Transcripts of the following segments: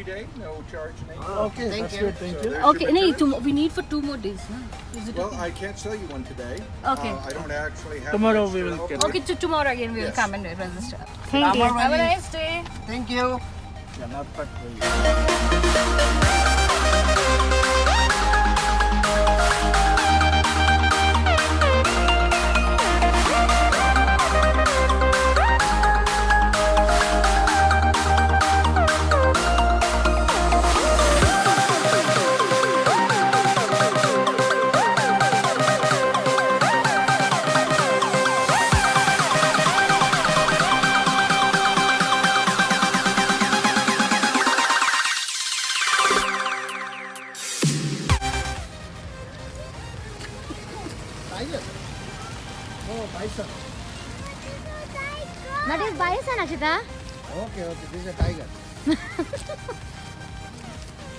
day, no charge. Okay, that's good. Thank you. Okay, we need for 2 more days. No? Is it Well, I can't sell you one today. Okay. I don't actually have. Tomorrow we will get okay, tomorrow again we will Yes. come and register. Thank you. Have a nice day. Thank you. Yeah, not that way. Tiger. Oh, bison. That is bison, Ashita. Okay, this is a tiger.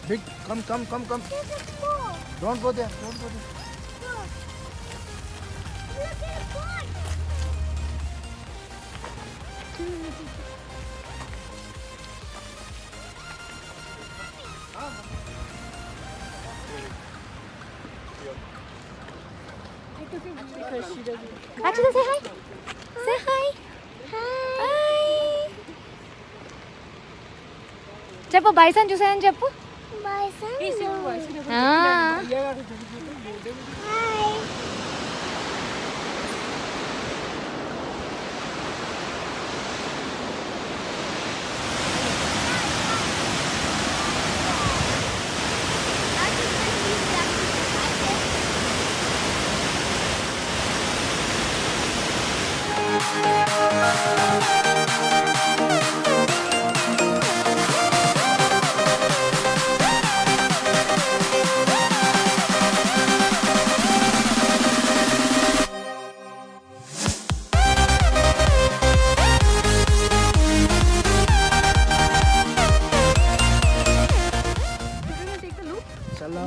Big, come. Don't go there. Ashita, say hi. Say hi. Hi. Cheppu, bison చూసాను చెప్పు.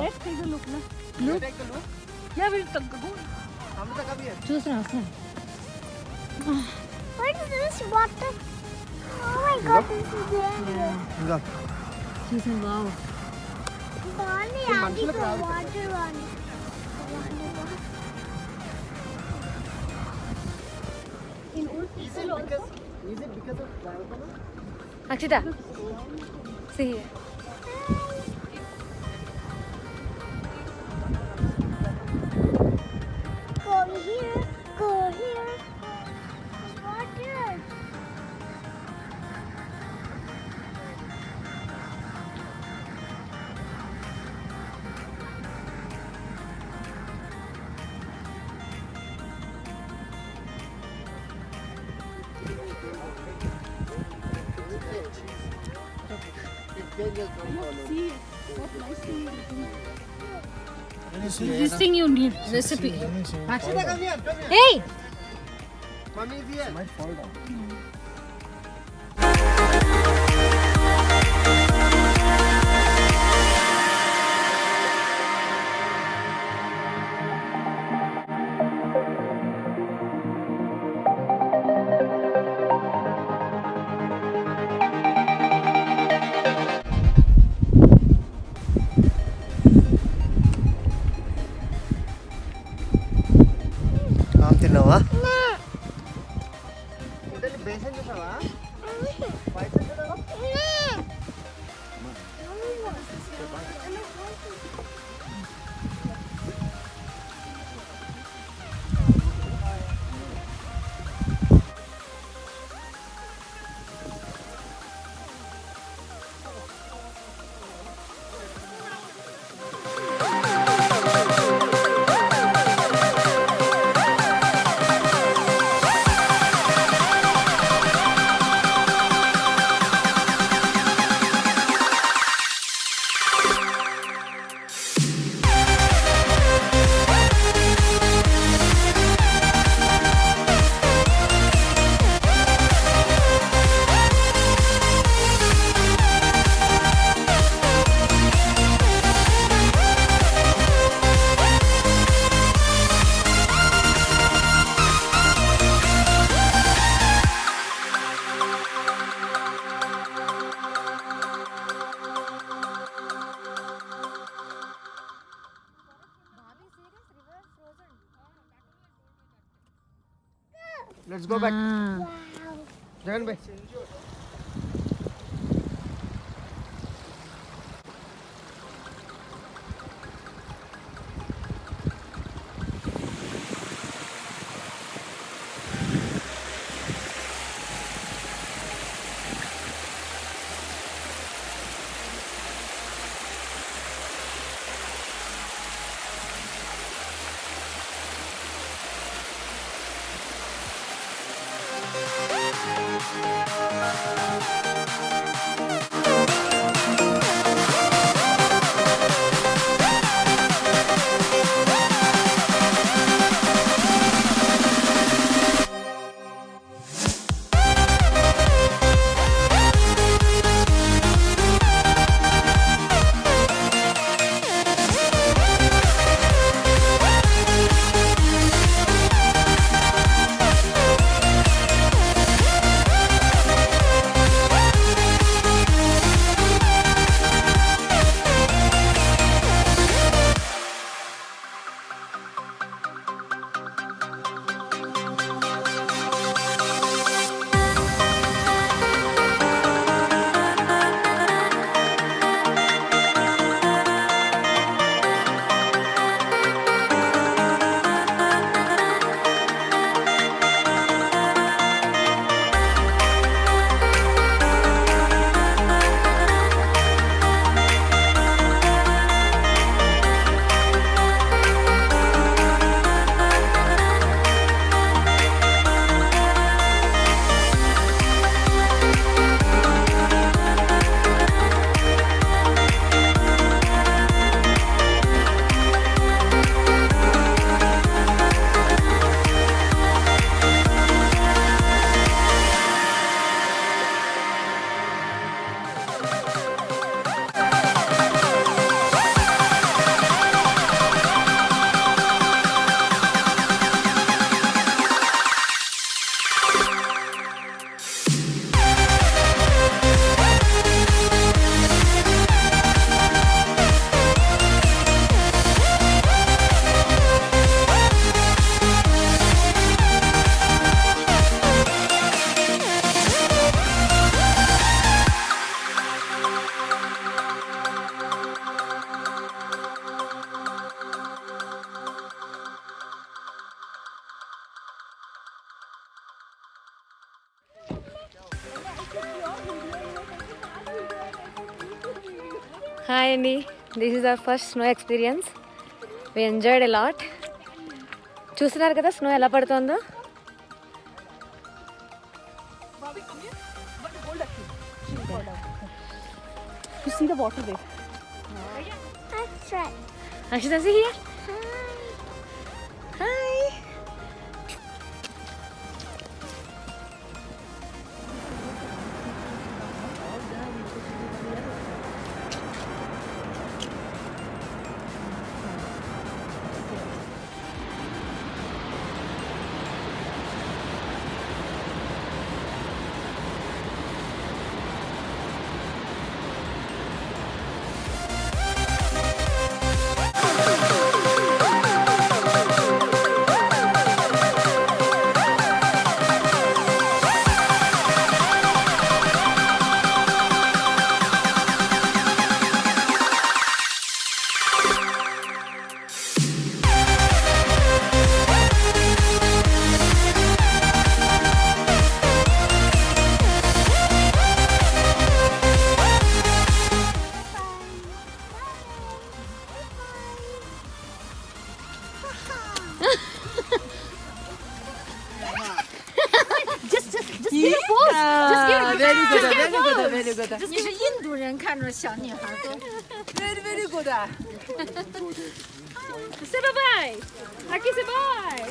Let's take a look. Look. Yeah, we'll go. చూస్తున్నా. What is this water? Oh my God, this is there. చూసాను. Wow. Only adding the water on. Is it because of Valkama? Akshita, see here. Go here. Water. This thing you need recipe. Akshita, come here. Hey, Mommy is here. Might fall down. తిన్నావా బేసన్ చూసావా బేసన్ చూసావా Let's go back. Ah. Jagan bhai. Hi అండి, this is our first snow experience. We enjoyed a lot. చూస్తున్నారు కదా snow ఎలా పడుతుందో. You see the water there. That's right. Ashita, see here. Hi. Just give a pose. Just give a very good, just give a very good, pose. very good. Just 你是印度人，看着小女孩都 very very good. Say bye bye. Aki, say bye.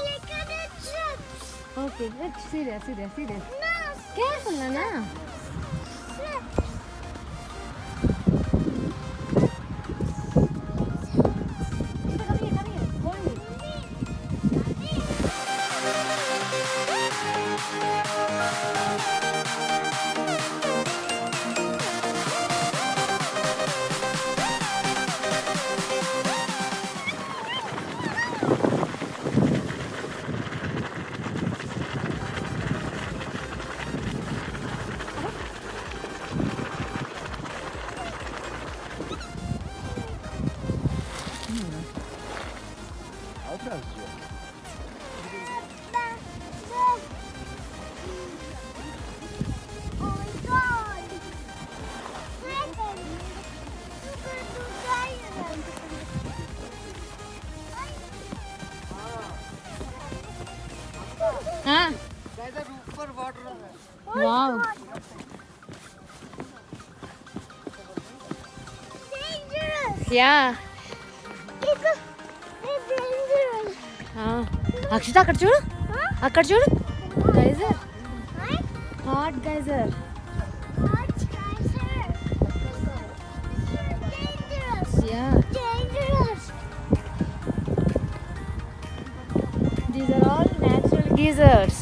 Look at the chips. Okay, let's see there, see there, see there. No, Careful, Nana. Yeah It's dangerous. Akshita అక్కడ చూడు, అక్కడ చూడు, geyser, Right? Hot geyser. Watch, guys. Dangerous. Yeah Dangerous. These are all natural geysers.